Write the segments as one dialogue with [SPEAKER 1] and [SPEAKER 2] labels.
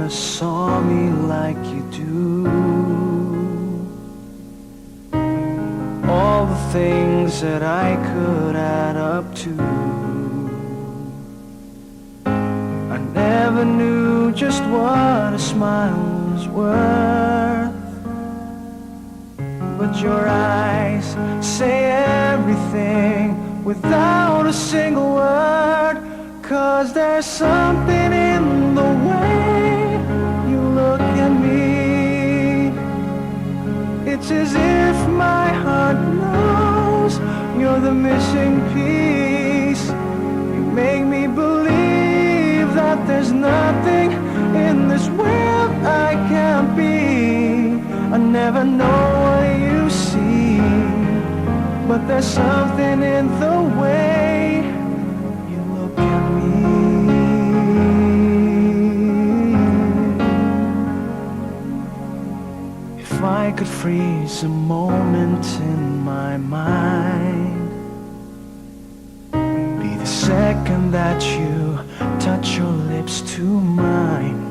[SPEAKER 1] never saw me like you do. All the things that I could add up to, I never knew just what a smile was worth. But your eyes say everything without a single word. 'Cause there's something in the way you look at me. It's as if my heart knows you're the missing piece. You make me believe that there's nothing in this world I can't be. I never know what you see, but there's something in the way you look at me. If I could freeze a moment in my mind, be the second that you touch your lips to mine.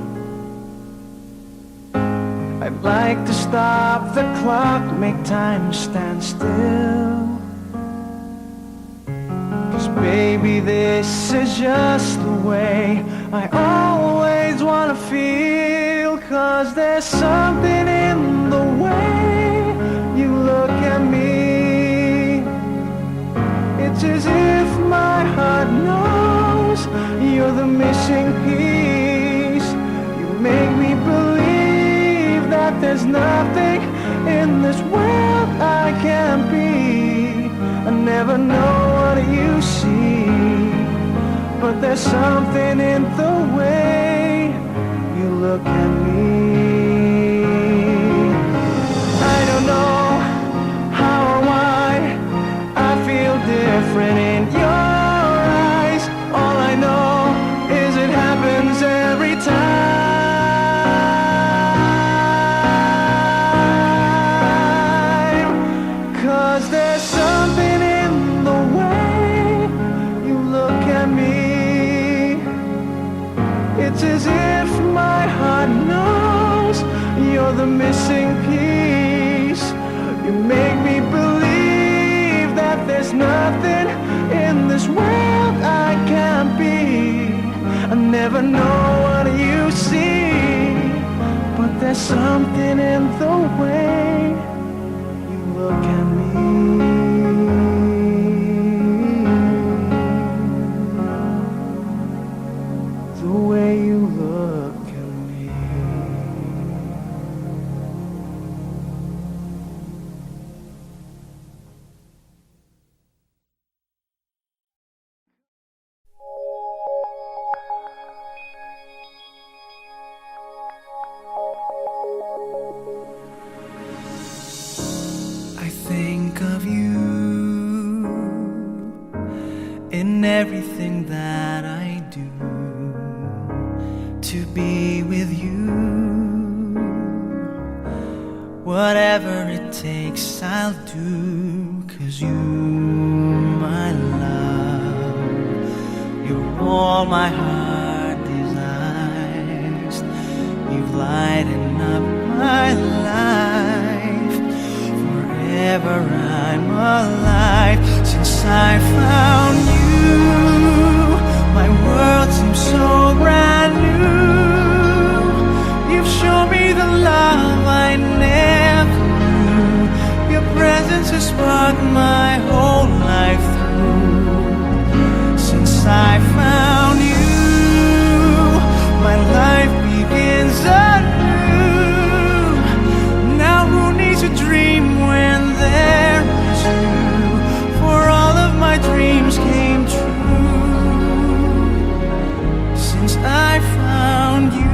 [SPEAKER 1] I'd like to stop the clock, make time stand still. 'Cause baby, this is just the way I always wanna feel. 'Cause there's something in the way you look at me. It's as if my heart knows you're the missing piece. You make me believe that there's nothing in this world I can't be. I never know what you see, but there's something in the way you look at me. I don't know how or why I feel different in your eyes. All I know is it happens every time. 'Cause there's something in the way you look at me. It's as if my heart knows you're the missing piece. You make me believe that there's nothing in this world I can't be. I never know what you see, but there's something in the way you look at me. The way you look at me. I think of you in everything that I do. To be with you, whatever it takes I'll do. 'Cause you, my love, you're all my heart desires. You've lightened up my life. Forever I'm alive. Since I found you, my world seems so brand new. You've shown me the love I never knew. Your presence has sparked my whole life through. Since I found you, my life begins anew. Now who needs a dream when there is you? For all of my dreams came true since I found you.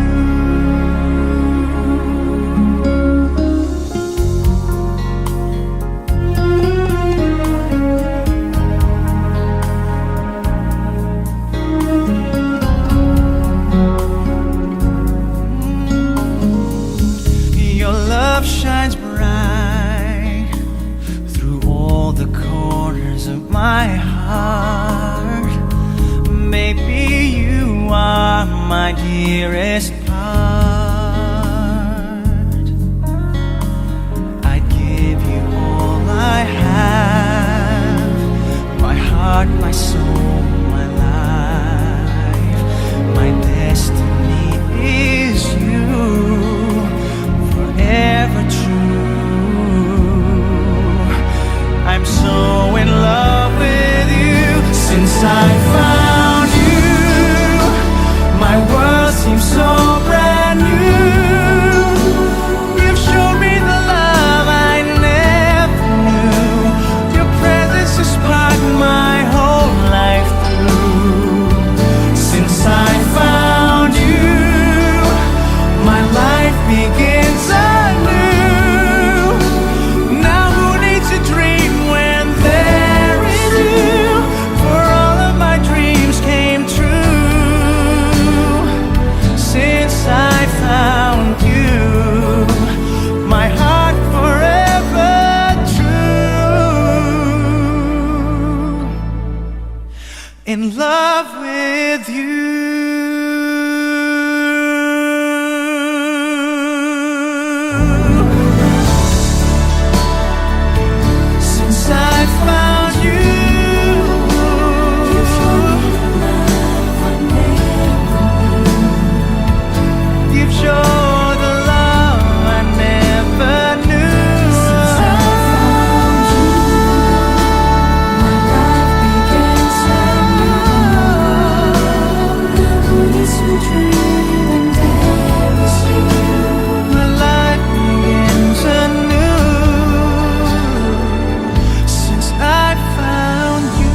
[SPEAKER 1] Your love shines bright through all the corners of my heart. Maybe you are my dearest part. heart, my soul, my life. My destiny is you, forever true. I'm so in love with you since I found you. My world seems so brand new. You've shown me the love I never knew. Your presence has sparked my whole life through. Since I found you, my life begins anew. Now who needs a dream when there is you? For all of my dreams came true. Since I found you, my heart forever true. In love with you. Since I found you, you've shown the love I never knew. Since I found you, my life begins anew. Who needs to dream when there is you? My life begins anew. Since I found you.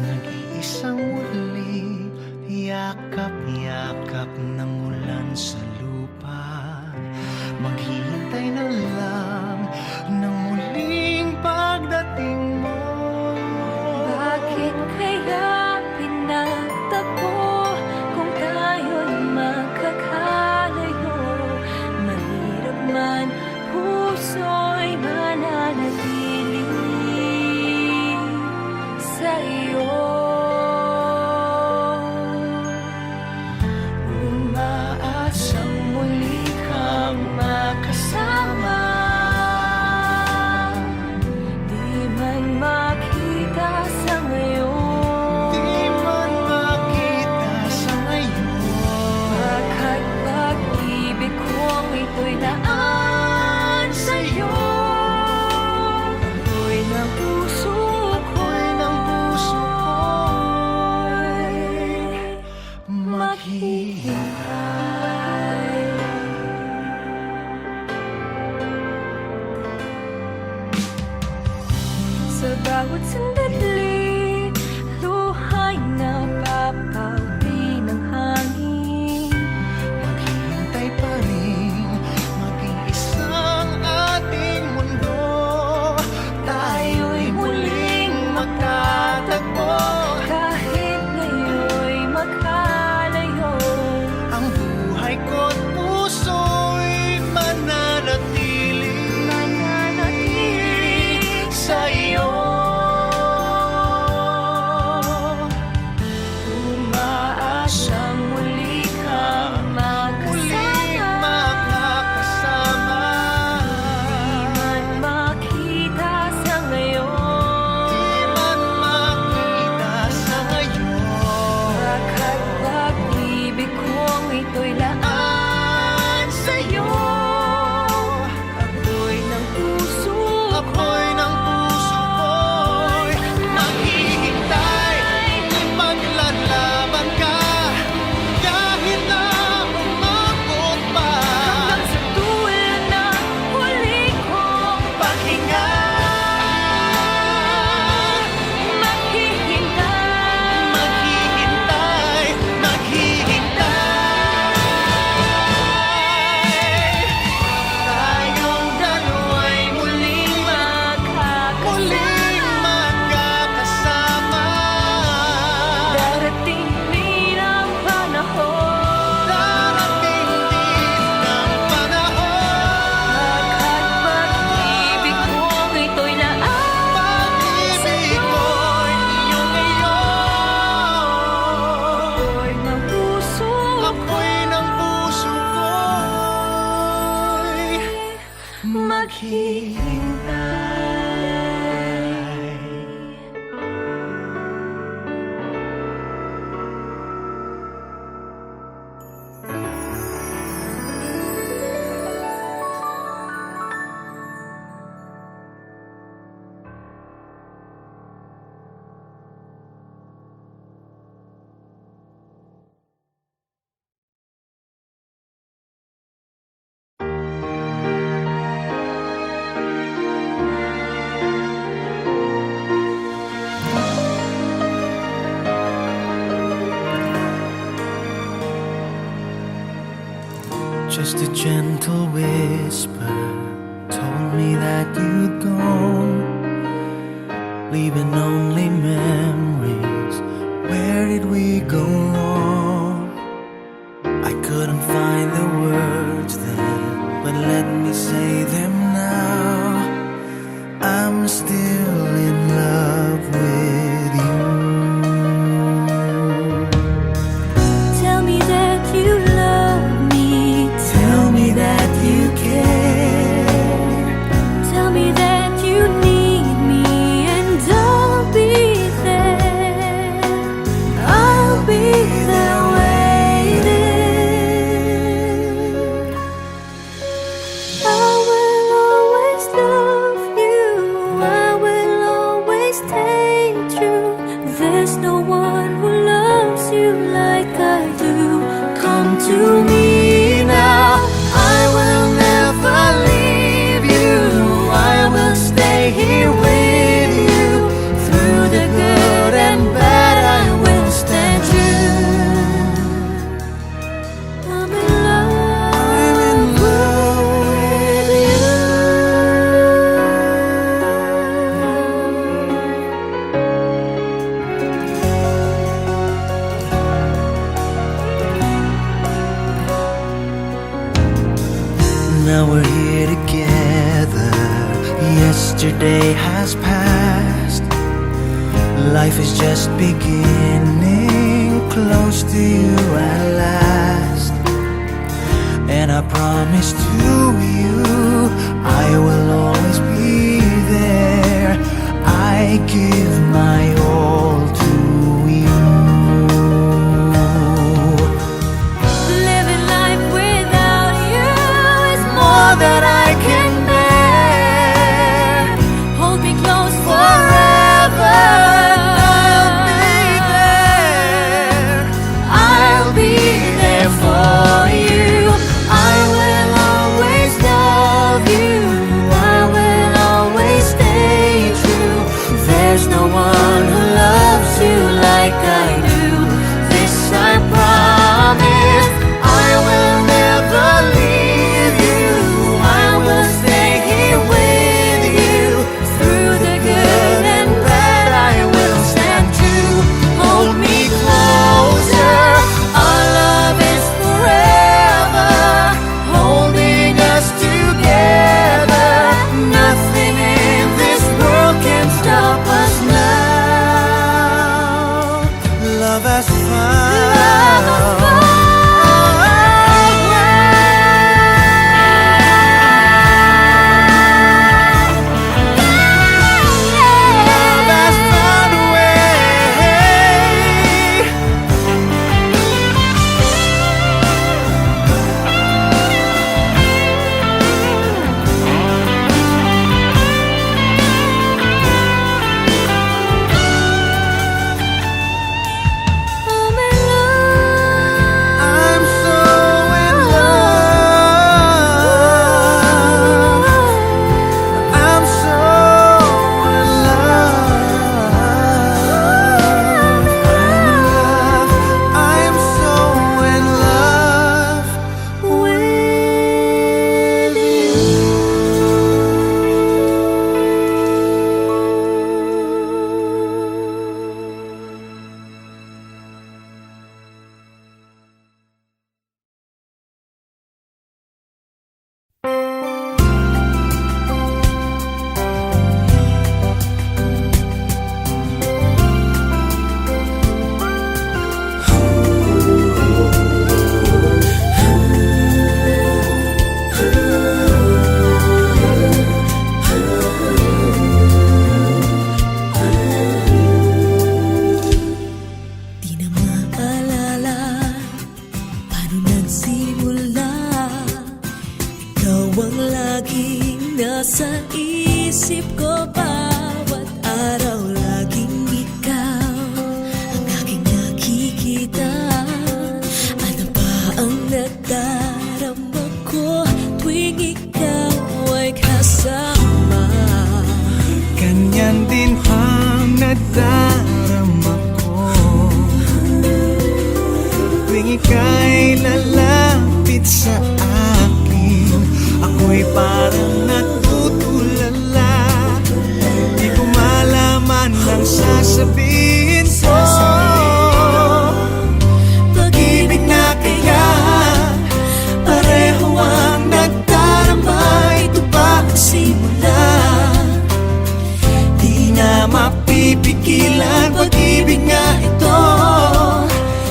[SPEAKER 1] Nag-iisang muli, yakap-yakap ng ulan sa lupa. Maghihintay na lang ng muling pagdating mo.
[SPEAKER 2] Bakit kaya pinagtagpo kung tayo'y magkakalayo? Mahirap man, puso'y mananatili sa iyo. Umaasang muli kang makasama. Di man makita sa ngayon.
[SPEAKER 1] Di man makita sa ngayon.
[SPEAKER 2] Baka't pag-ibig kong ito'y daan sa'yo. Ako'y ng puso ko'y maghihintay. Sa bawat sandali, luha'y napapauwi ng hangin.
[SPEAKER 1] Maghihintay pa rin, maging isang ating mundo. Tayo'y muling magtatagpo.
[SPEAKER 2] Kahit ngayon'y magkalayo,
[SPEAKER 1] Ang buhay ko't puso'y mananatili sa iyo. Just a gentle whisper told me that you'd gone, leaving only memories. Where did we go wrong? I couldn't find the words then, but let me say them now. I'm still in love with you.
[SPEAKER 2] Tell me that you love me.
[SPEAKER 1] Tell me that you care.
[SPEAKER 2] Tell me that you need me, and I'll be there. I'll be there waiting. I will always love you. I will always stay true. There's no one who loves you like I do. Come to me now. I will never leave you. I will stay here with you. Through the good and bad, I will stand true. I'm in love with you.
[SPEAKER 1] Now we're here together. Yesterday has passed. Life is just beginning. Close to you at last. And I promise to you, I will always be there. I give my all to you.
[SPEAKER 2] Living life without you is more than I can bear. Hold me close forever. I'll be there. I'll be there for you. I will always love you. I will always stay true. There's no one who loves you like I do. This I promise. I will never leave you. I will stay here with you. Through the good and bad, I will stand true. Hold me closer. Our love is forever, holding us together. Nothing in this world can stop us now.
[SPEAKER 1] Love has found Love has found a way.
[SPEAKER 2] I'm in love.
[SPEAKER 1] I'm so in love. I'm so in love. I'm so in love with
[SPEAKER 2] Di na maalala paano nagsimula. Ikaw ang laging nasa isip ko. Bawat araw laging ikaw ang aking nakikita. Ano ba ang nadarama ko tuwing ikaw ay kasama?
[SPEAKER 1] ganyan din ang nadarama ko tuwing ika'y lalapit sa akin. ako'y parang natutulala. Di ko malaman ang sasabihin ko. Pag-ibig na kaya pareho ang nagdarama. Ito ba ang simula? Di na mapipigilan. Pag-ibig nga ito,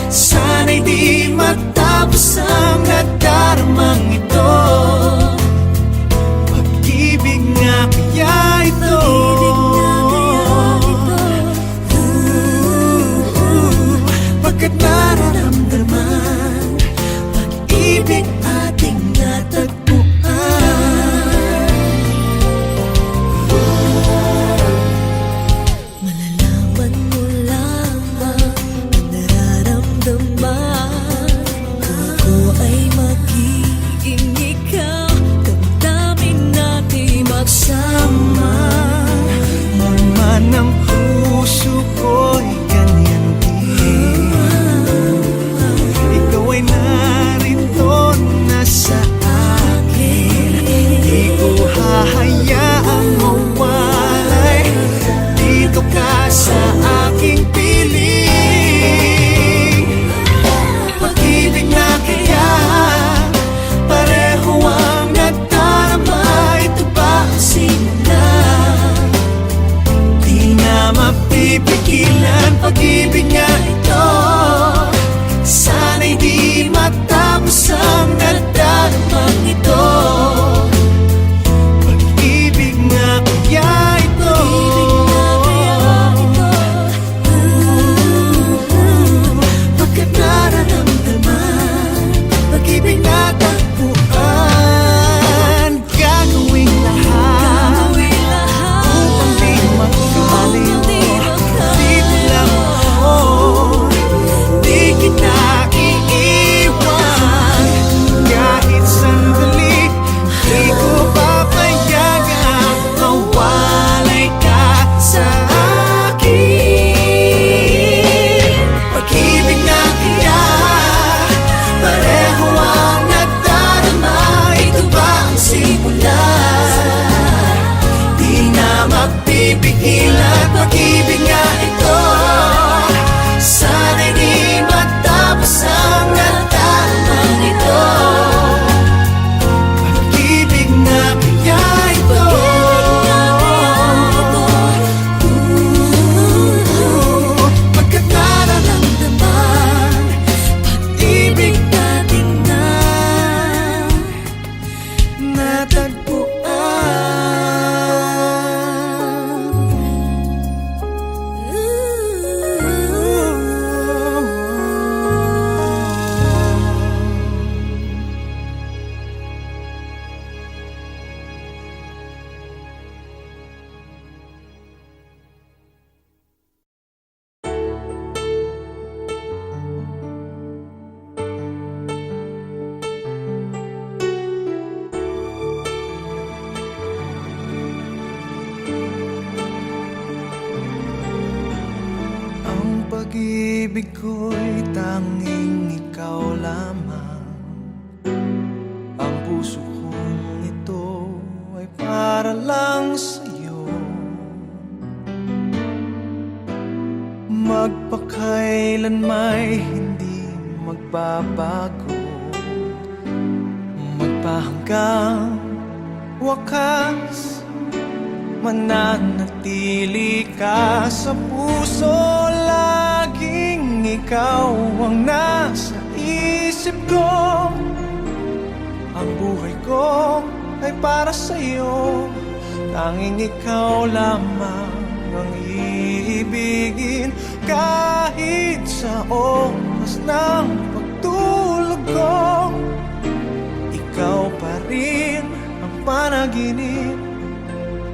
[SPEAKER 1] sana'y di matapos ang nagdaramang ito. Pag-ibig nga kaya ito. Pagkat nararamdaman, pag-ibig ating natagpuan.
[SPEAKER 2] Malalaman mo lamang ang nararamdaman. Kung ako ay magiging ikaw, damdamin natin magsama.
[SPEAKER 1] Man ang puso ko'y ganyan din. Ikaw ay narito na sa akin. Di ko hahayaang mawalay. Dito ka sa aking piling. Pag-ibig na kaya pareho ang nagdarama. Ito ba ang simula? Di na mapipigilan. Pag-ibig nga ito, sana'y di matapos ang nagdaramang ito. Pag-ibig nga kaya ito. Pagkat nararamdaman, pag-ibig na tagpuan. Gagawing lahat upang di magkaliw. Dito lang ako, di kita iiwan. Kahit sandali, di ko papayagang mawalay ka sa akin. Pag-ibig na kaya pareho ang nagdarama. Ito ba ang simula? Di na mapipigilan. Pag-ibig nga ito, sana'y di matapos ang nagdaramang ito. Pag-ibig na kaya ito. Pagkat nararamdaman, pag-ibig natin na Ang pag-ibig ko'y tanging ikaw lamang. Ang puso kong ito ay para lang sa'yo. Magpakailan may hindi magbabago. Magpahanggang wakas, mananatili ka sa puso. Laging ikaw ang nasa isip ko. Ang buhay ko ay para sa'yo. Tanging ikaw lamang ang iibigin. Kahit sa oras ng pagtulog ko, ikaw pa rin ang panaginip.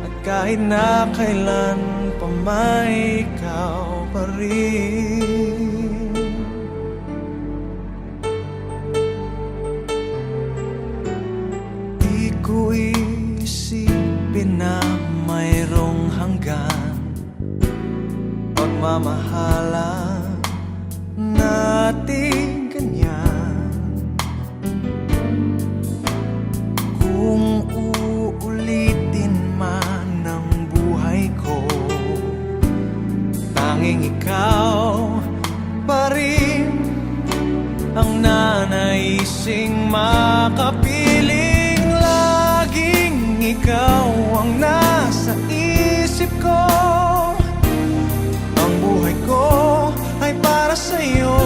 [SPEAKER 1] At kahit na kailan pa may ikaw pa rin. Di ko isipin na mayroong hanggan pagmamahalan natin ganyan. Kung naising makapiling. Laging ikaw ang nasa isip ko. Ang buhay ko ay para sa'yo.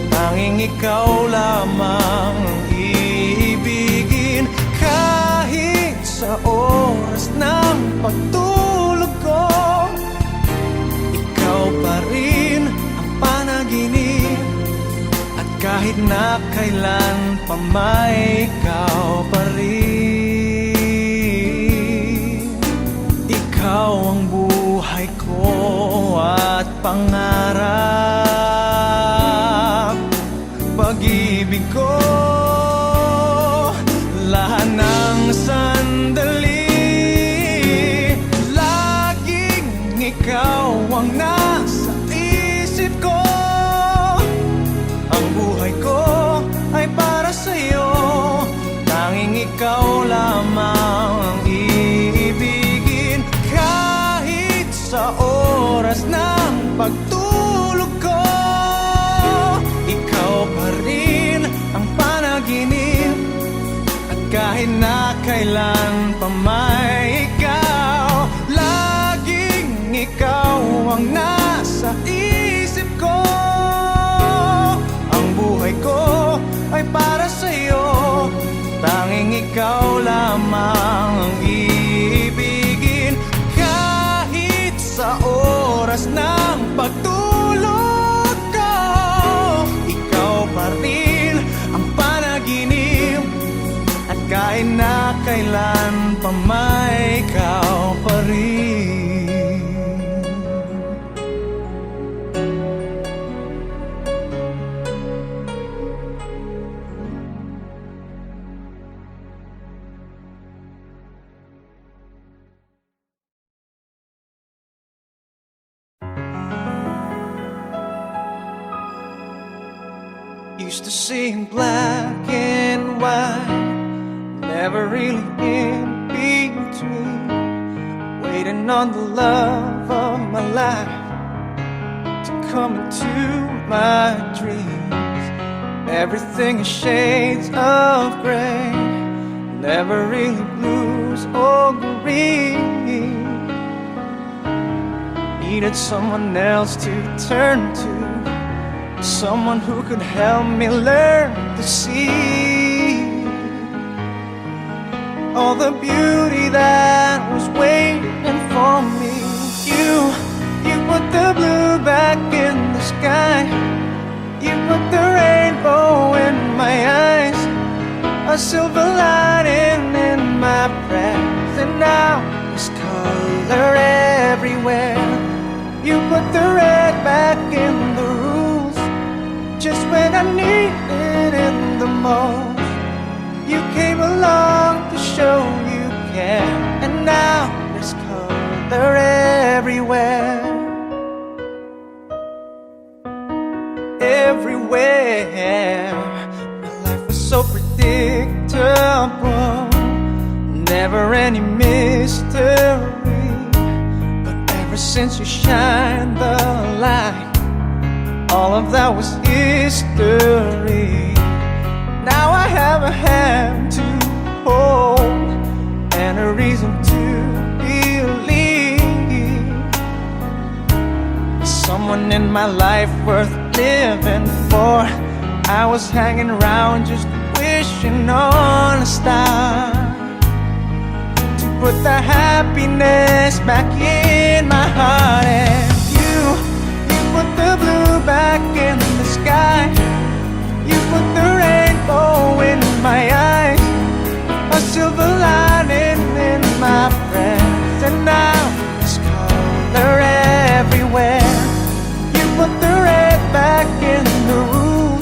[SPEAKER 1] Tanging ikaw lamang ang iibigin. Kahit sa oras ng pagtulog ko, ikaw pa rin ang panaginip. At kahit na kailan pa may ikaw pa rin. Ikaw ang buhay ko at pangarap. Pag-ibig ko, lahat ng sandali. Laging ikaw ang nasa isip ko. Ang buhay ko ay para sa'yo. Tanging ikaw lamang ang iibigin. Kahit sa oras ng pagtulog ko, ikaw pa rin ang panaginip. At kahit na kailan pa may ikaw, laging ikaw ang nasa isip ko. Ang buhay ko ay para sa'yo. Tanging ikaw lamang ang iibigin. Kahit sa oras ng pagtulog ko, ikaw pa rin ang panaginip. At kahit na kailan pa may ikaw pa rin. Used to see in black and white, never really in between. Waiting on the love of my life to come into my dreams. Everything is shades of gray, never really blues or green. Needed someone else to turn to, someone who could help me learn to see all the beauty that was waiting for me. You put the blue back in the sky. You put the rainbow in my eyes, a silver lining in my breath. And now there's color everywhere. You put the red back in the rules, just when I needed it the most. You came along to show you care. And now there's color everywhere. Everywhere. My life was so predictable, never any mystery. But ever since you shined the light, all of that was history. Now I have a hand to hold and a reason to believe. Someone in my life worth living for. I was hanging around just wishing on a star to put the happiness back in my heart. And you put the blue back in the sky. You put the rainbow in my eyes, a silver lining in my breath. And now there's color everywhere. You put the red back in the room,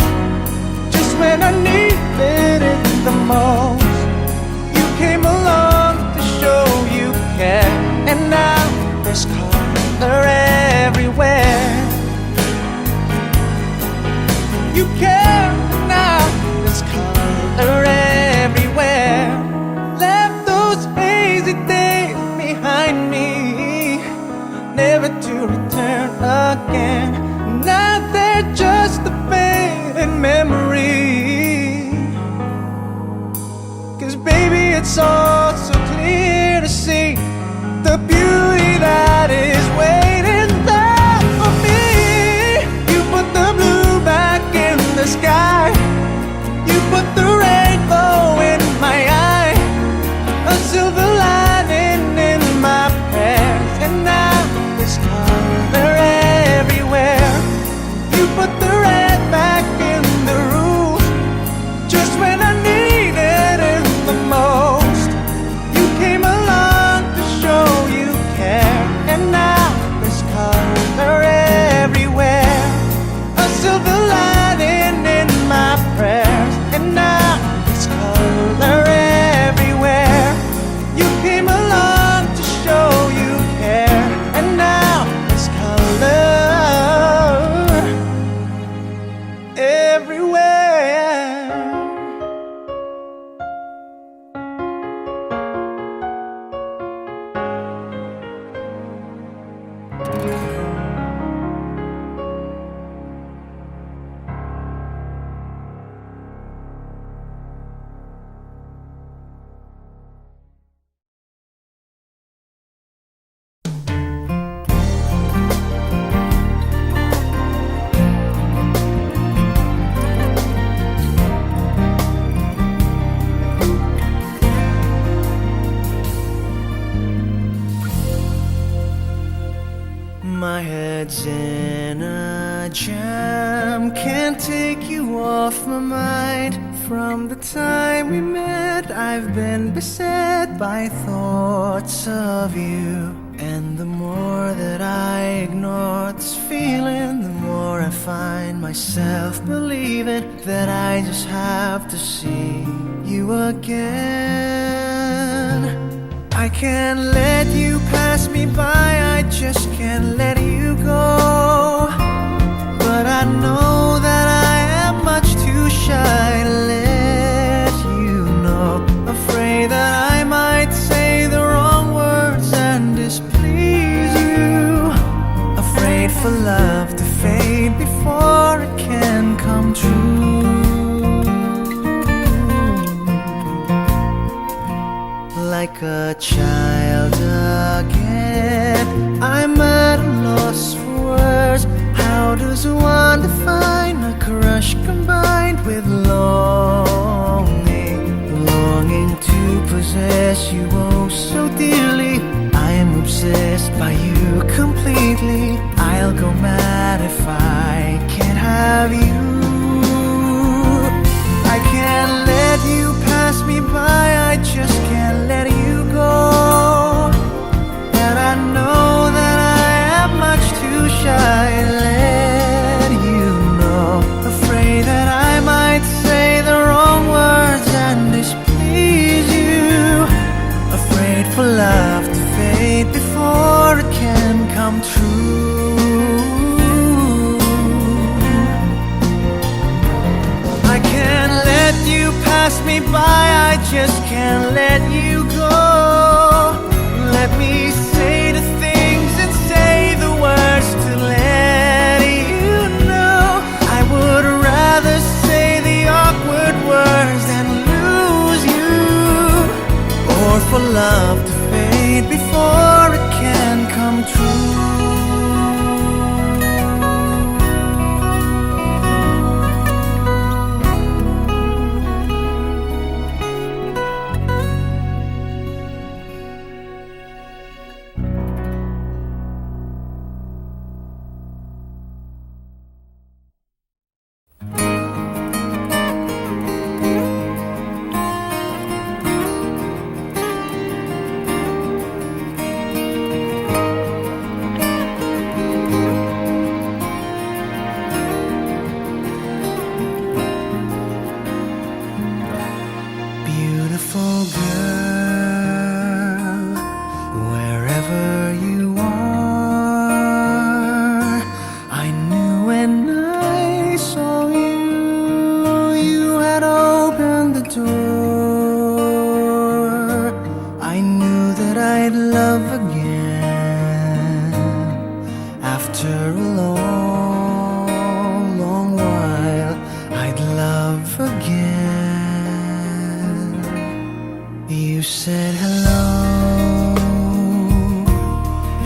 [SPEAKER 1] just when I needed it the most. You came along to show you care. And now there's color everywhere. mind. From the time we met, I've been beset by thoughts of you. And the more that I ignore this feeling, the more I find myself believing that I just have to see you again. I can't let you pass me by, I just can't let you go. But I know that I am much too shy to let you know. Afraid that I might say the wrong words and displease you. Afraid for love to fade before it can come true. Like a child again, I'm at a loss for words. How does one define a crush combined with longing? Longing to possess you oh so dearly. I am obsessed by you completely. I'll go mad if I can't have you. I can't let you pass me by, I just can't let you go. And I know that I am much too shy to let you know. Afraid that I might say the wrong words and displease you. Afraid for love to fade before it can come true. I can't let you pass me by, I just can't let you go. Let me say the things and say the words to let you know. I would rather say the awkward words than lose you. Or for love to fade before it can come true. Beautiful girl, wherever you are, I knew when I saw you, you had opened the door. I knew that I'd love again after a long, long while. I'd love again. You said hello,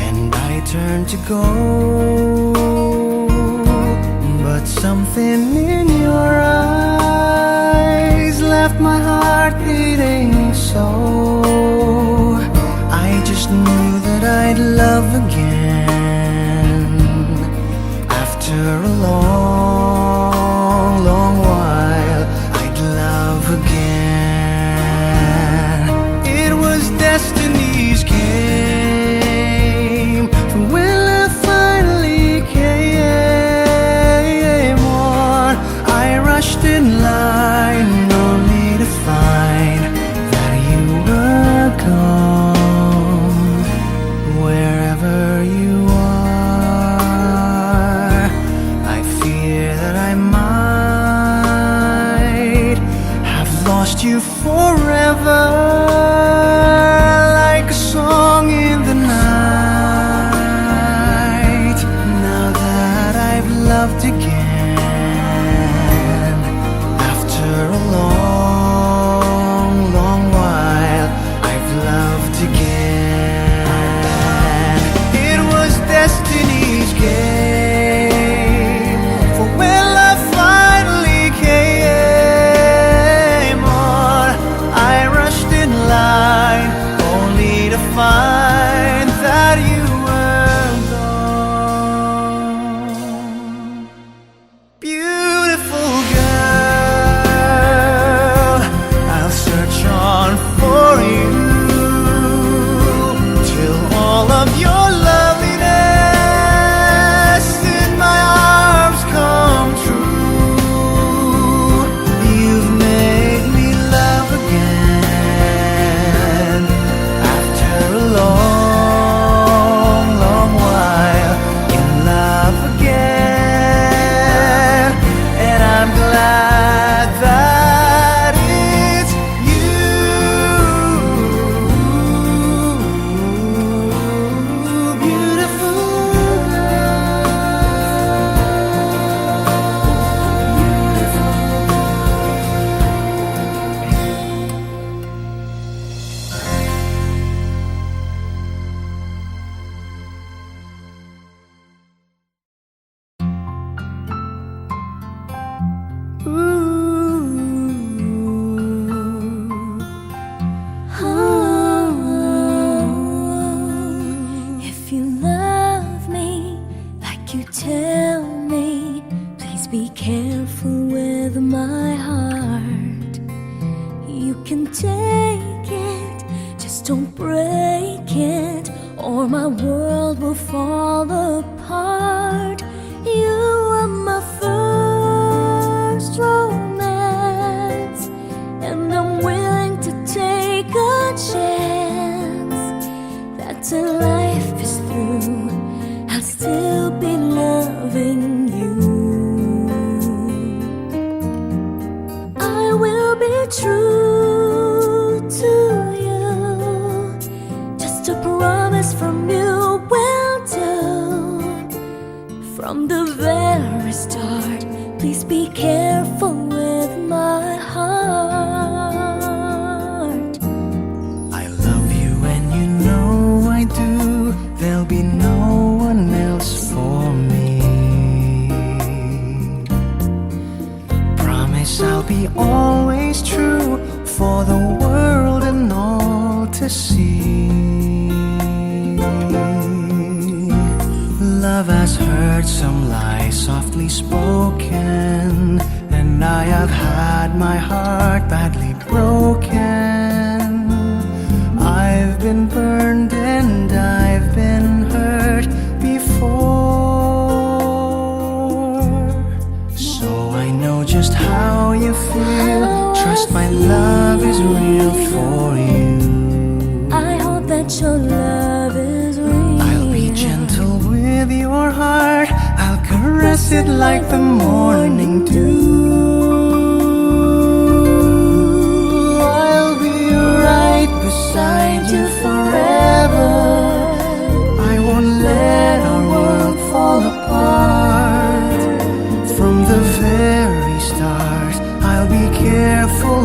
[SPEAKER 1] and I turned to go, but something in your eyes left my heart beating so. I just knew that I'd love again after a long, long while. I'd love again. It was destiny's game. For when I finally came on, I rushed in line only to find that you were gone. Wherever you are, I fear that I might have lost you forever. Like a song in the night. Now that I've loved again after a long, long while, I've loved again. It was destiny's game. For when love finally came on, I rushed in
[SPEAKER 2] don't break it, or my world will fall apart. You are my first romance, and I'm willing to take a chance that till life is through, I'll still be loving you. I will be true to you, just a promise from you will do. From the very start, please be careful with my heart.
[SPEAKER 1] I love you and you know I do. There'll be no one else for me. Promise I'll be always true for the world and all to see. Love has heard some lies softly spoken, and I have had my heart badly broken. I've been burned and I've been hurt before, so I know just how you feel. Trust my love is real for you.
[SPEAKER 2] I hope that your love is real.
[SPEAKER 1] I'll be gentle with your heart. I'll caress it like the morning dew. I'll be right beside you forever. I won't let our world fall apart. From the very start, I'll be careful